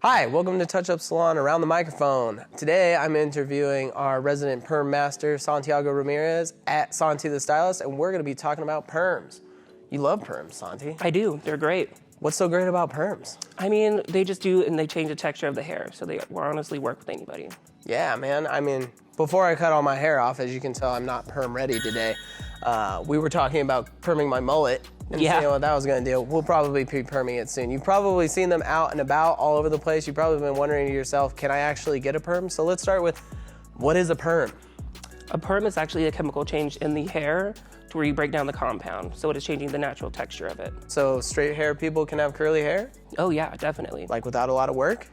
Hi, welcome to Touch Up Salon Around the Microphone. Today I'm interviewing our resident perm master, Santiago Ramirez, at Santi the Stylist, and we're going to be talking about perms. You love perms, Santi. I do. They're great. What's so great about perms? I mean, they just do, and they change the texture of the hair, so they will honestly work with anybody. Yeah, man. I mean, before I cut all my hair off, as you can tell, I'm not perm ready today. We were talking about perming my mullet and seeing what that was going to do. We'll probably be perming it soon. You've probably seen them out and about all over the place. You've probably been wondering to yourself, can I actually get a perm? So let's start with, what is a perm? A perm is actually a chemical change in the hair to where you break down the compound. So it is changing the natural texture of it. So straight hair people can have curly hair? Oh yeah, definitely. Like without a lot of work?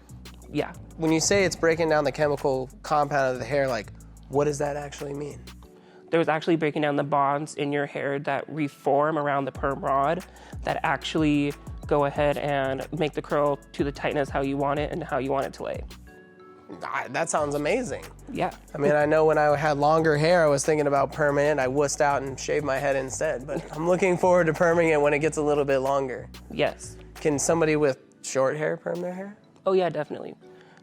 Yeah. When you say it's breaking down the chemical compound of the hair, like, what does that actually mean? There's actually breaking down the bonds in your hair that reform around the perm rod that actually go ahead and make the curl to the tightness how you want it and how you want it to lay. That sounds amazing. Yeah. I mean, I know when I had longer hair, I was thinking about perming it. I wussed out and shaved my head instead, but I'm looking forward to perming it when it gets a little bit longer. Yes. Can somebody with short hair perm their hair? Oh yeah, definitely.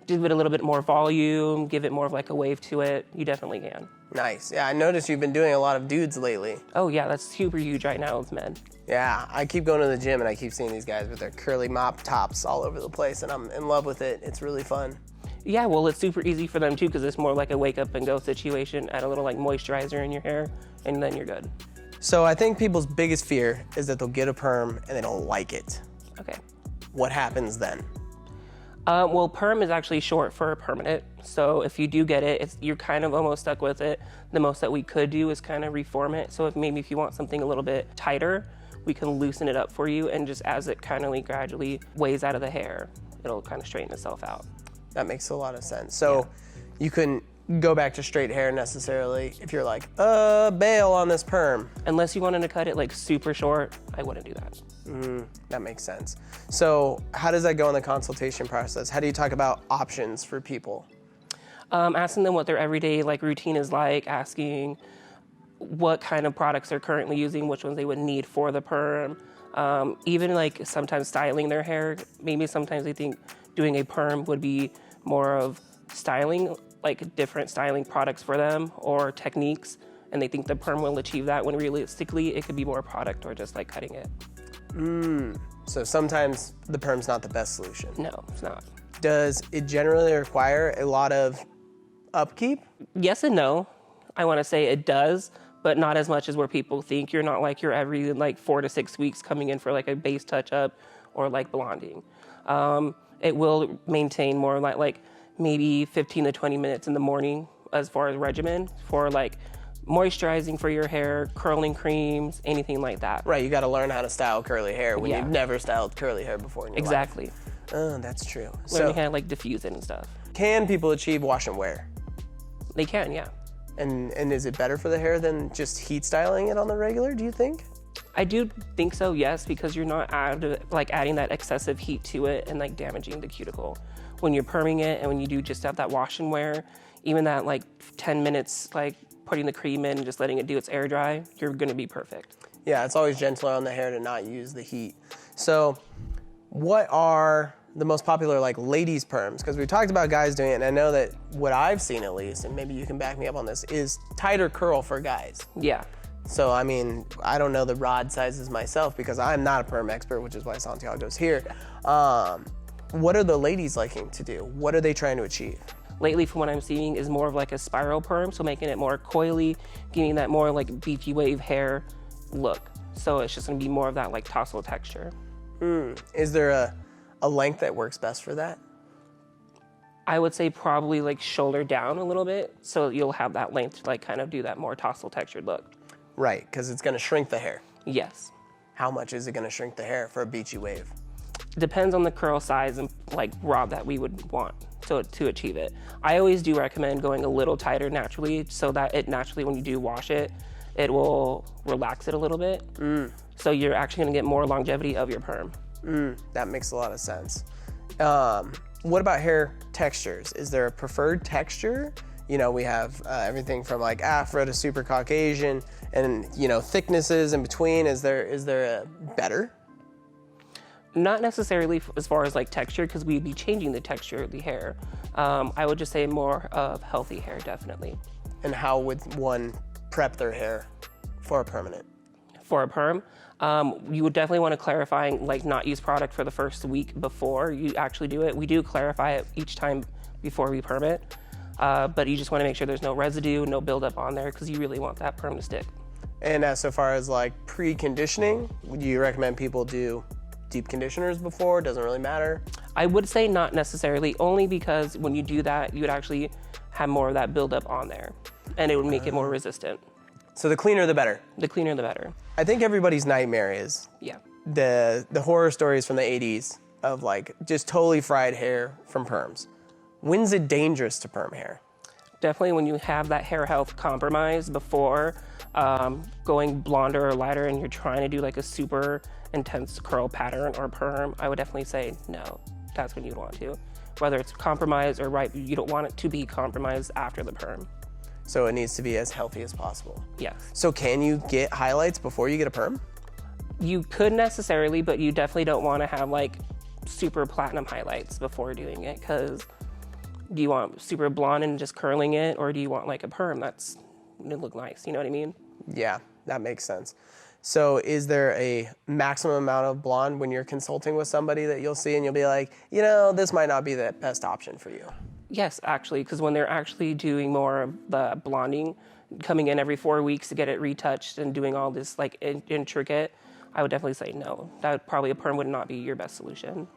Give it a little bit more volume, give it more of like a wave to it. You definitely can. Nice. Yeah, I noticed you've been doing a lot of dudes lately. Oh yeah, that's super huge right now with men. Yeah, I keep going to the gym and I keep seeing these guys with their curly mop tops all over the place, and I'm in love with it. It's really fun. Yeah, well, it's super easy for them too because it's more like a wake up and go situation. Add a little like moisturizer in your hair and then you're good. So I think people's biggest fear is that they'll get a perm and they don't like it. Okay. What happens then? Well, perm is actually short for permanent. So if you do get it, you're kind of almost stuck with it. The most that we could do is kind of reform it. So if you want something a little bit tighter, we can loosen it up for you, and just as it kind of like gradually weighs out of the hair, it'll kind of straighten itself out. That makes a lot of sense. So you couldn't go back to straight hair necessarily if you're like, bail on this perm. Unless you wanted to cut it like super short, I wouldn't do that. That makes sense. So how does that go in the consultation process? How do you talk about options for people? Asking them what their everyday like routine is like, asking what kind of products they're currently using, which ones they would need for the perm. Even like sometimes styling their hair. Maybe sometimes they think doing a perm would be more of styling, like different styling products for them or techniques, and they think the perm will achieve that when realistically it could be more product or just like cutting it. So sometimes the perm's not the best solution. No, it's not. Does it generally require a lot of upkeep? Yes and no. I want to say it does, but not as much as where people think. You're not like you're every like 4 to 6 weeks coming in for like a base touch up or like blonding. It will maintain more like maybe 15 to 20 minutes in the morning as far as regimen for like moisturizing for your hair, curling creams, anything like that. Right, you got to learn how to style curly hair when you've never styled curly hair before in your Exactly. life. Oh, that's true. Learning how to like diffuse it and stuff. Can people achieve wash and wear? They can, yeah. And is it better for the hair than just heat styling it on the regular, do you think? I do think so, yes, because you're not adding that excessive heat to it and like damaging the cuticle. When you're perming it and when you do just have that wash and wear, even that like 10 minutes, like putting the cream in and just letting it do its air dry, you're gonna be perfect. Yeah, it's always gentler on the hair to not use the heat. So what are the most popular like ladies perms? Because we talked about guys doing it, and I know that what I've seen at least, and maybe you can back me up on this, is tighter curl for guys. Yeah. So, I mean, I don't know the rod sizes myself because I'm not a perm expert, which is why Santiago's here. What are the ladies liking to do? What are they trying to achieve? Lately, from what I'm seeing, is more of like a spiral perm, so making it more coily, giving that more like beachy wave hair look. So it's just gonna be more of that like tassel texture. Is there a length that works best for that? I would say probably like shoulder down a little bit, so you'll have that length to like kind of do that more tassel textured look. Right, because it's gonna shrink the hair. Yes. How much is it gonna shrink the hair for a beachy wave? Depends on the curl size and like rod that we would want to achieve it. I always do recommend going a little tighter naturally so that it naturally, when you do wash it, it will relax it a little bit. So you're actually gonna get more longevity of your perm. That makes a lot of sense. What about hair textures? Is there a preferred texture? You know, we have everything from like Afro to super Caucasian, and you know, thicknesses in between. Is there a better? Not necessarily as far as like texture, because we'd be changing the texture of the hair. I would just say more of healthy hair, definitely. And how would one prep their hair for a permanent? For a perm, you would definitely want to clarify, like not use product for the first week before you actually do it. We do clarify it each time before we perm it, but you just want to make sure there's no residue, no buildup on there, because you really want that perm to stick. And so far as like pre-conditioning, would you recommend people do deep conditioners before? Doesn't really matter? I would say not necessarily, only because when you do that, you would actually have more of that buildup on there, and it would make it more resistant. So the cleaner the better. The cleaner the better. I think everybody's nightmare is the horror stories from the 80s of like just totally fried hair from perms. When's it dangerous to perm hair? Definitely when you have that hair health compromise before going blonder or lighter and you're trying to do like a super intense curl pattern or perm, I would definitely say no. That's when you'd want to. Whether it's compromised or right, you don't want it to be compromised after the perm. So it needs to be as healthy as possible. Yes. So can you get highlights before you get a perm? You could necessarily, but you definitely don't want to have like super platinum highlights before doing it, because do you want super blonde and just curling it, or do you want like a perm that's gonna look nice? You know what I mean? Yeah, that makes sense. So is there a maximum amount of blonde when you're consulting with somebody that you'll see and you'll be like, you know, this might not be the best option for you? Yes, actually, because when they're actually doing more of the blonding, coming in every 4 weeks to get it retouched and doing all this like intricate, I would definitely say no. Probably a perm would not be your best solution.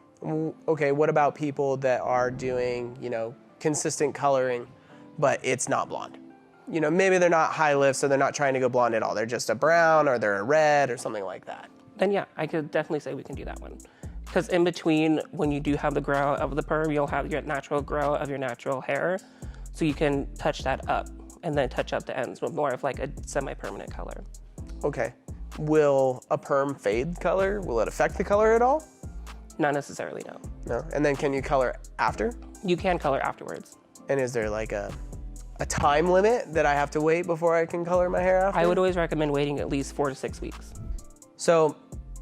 Okay, what about people that are doing, you know, consistent coloring, but it's not blonde? You know, maybe they're not high lifts, so they're not trying to go blonde at all. They're just a brown or they're a red or something like that. Then yeah, I could definitely say we can do that one. Because in between, when you do have the grow of the perm, you'll have your natural grow of your natural hair. So you can touch that up and then touch up the ends with more of like a semi-permanent color. Okay. Will a perm fade color? Will it affect the color at all? Not necessarily, no. No. And then can you color after? You can color afterwards. And is there like a time limit that I have to wait before I can color my hair after? I would always recommend waiting at least 4 to 6 weeks. So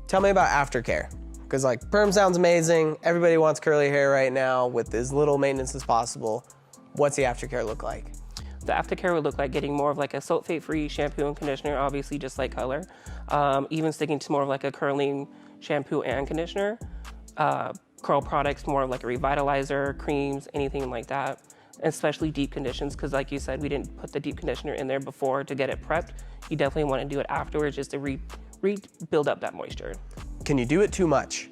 tell me about aftercare. Because like perm sounds amazing. Everybody wants curly hair right now with as little maintenance as possible. What's the aftercare look like? The aftercare would look like getting more of like a sulfate-free shampoo and conditioner, obviously just like color. Even sticking to more of like a curling shampoo and conditioner. Curl products, more of like a revitalizer, creams, anything like that. Especially deep conditions, because like you said, we didn't put the deep conditioner in there before to get it prepped. You definitely want to do it afterwards just to rebuild up that moisture. Can you do it too much?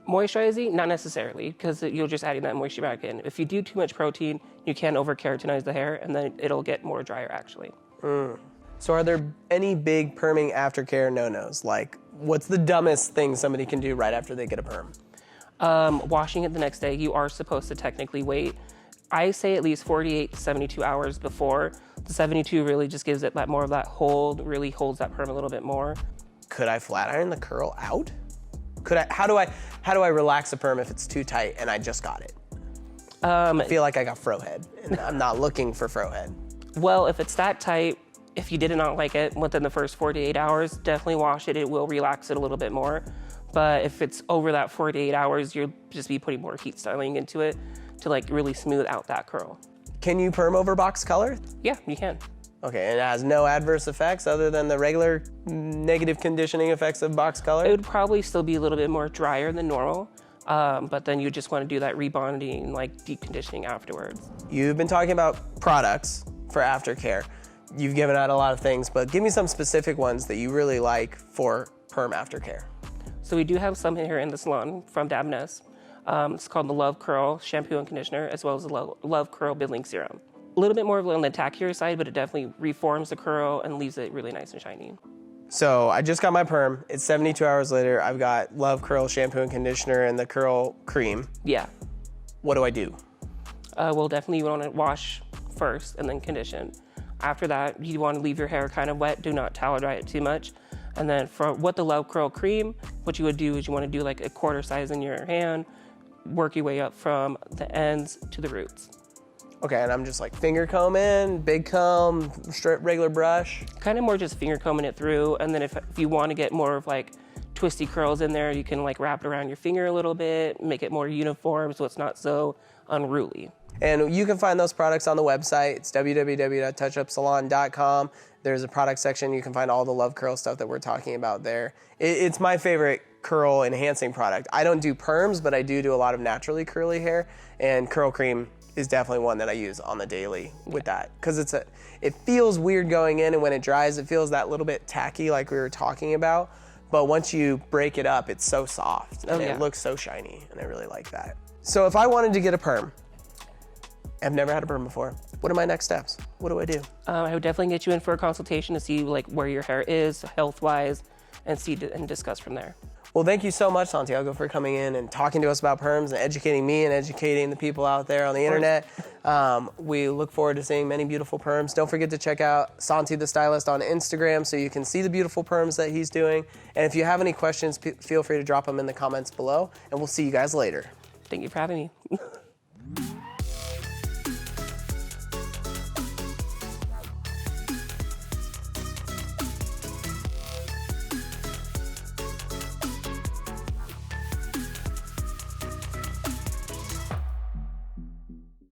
Moisturizing, not necessarily, because you're just adding that moisture back in. If you do too much protein, you can over-keratinize the hair, and then it'll get more drier, actually. So are there any big perming aftercare no-nos? Like, what's the dumbest thing somebody can do right after they get a perm? Washing it the next day, you are supposed to technically wait. I say at least 48 to 72 hours before. The 72 really just gives it that more of that hold, really holds that perm a little bit more. Could I flat iron the curl out? How do I relax a perm if it's too tight and I just got it? I feel like I got fro head and I'm not looking for fro head. Well, if it's that tight, if you did not like it within the first 48 hours, definitely wash it. It will relax it a little bit more. But if it's over that 48 hours, you'll just be putting more heat styling into it to like really smooth out that curl. Can you perm over box color? Yeah, you can. Okay, and it has no adverse effects other than the regular negative conditioning effects of box color? It would probably still be a little bit more drier than normal, but then you just want to do that rebonding, like deep conditioning afterwards. You've been talking about products for aftercare. You've given out a lot of things, but give me some specific ones that you really like for perm aftercare. So we do have some here in the salon from Dabness. It's called the Love Curl Shampoo and Conditioner, as well as the Love Curl Building Serum. A little bit more on the tackier side, but it definitely reforms the curl and leaves it really nice and shiny. So I just got my perm. It's 72 hours later. I've got Love Curl Shampoo and Conditioner and the Curl Cream. Yeah. What do I do? Well, definitely you want to wash first and then condition. After that, you want to leave your hair kind of wet. Do not towel dry it too much. And then for the Love Curl Cream, what you would do is you want to do like a quarter size in your hand, work your way up from the ends to the roots. Okay, and I'm just like finger combing, big comb, straight regular brush. Kind of more just finger combing it through, and then if you want to get more of like twisty curls in there. You can like wrap it around your finger a little bit, make it more uniform so it's not so unruly. And you can find those products on the website. It's www.touchupsalon.com. There's a product section. You can find all the Love Curl stuff that we're talking about there. It's my favorite curl enhancing product. I don't do perms, but I do a lot of naturally curly hair, and curl cream is definitely one that I use on the daily with that, because it feels weird going in, and when it dries, it feels that little bit tacky like we were talking about. But once you break it up, it's so soft and it looks so shiny, and I really like that. So if I wanted to get a perm, I've never had a perm before, what are my next steps? What do I do? I would definitely get you in for a consultation to see like where your hair is health-wise, and discuss from there. Well, thank you so much, Santiago, for coming in and talking to us about perms and educating me and educating the people out there on the internet. We look forward to seeing many beautiful perms. Don't forget to check out Santi the Stylist on Instagram so you can see the beautiful perms that he's doing. And if you have any questions, feel free to drop them in the comments below, and we'll see you guys later. Thank you for having me.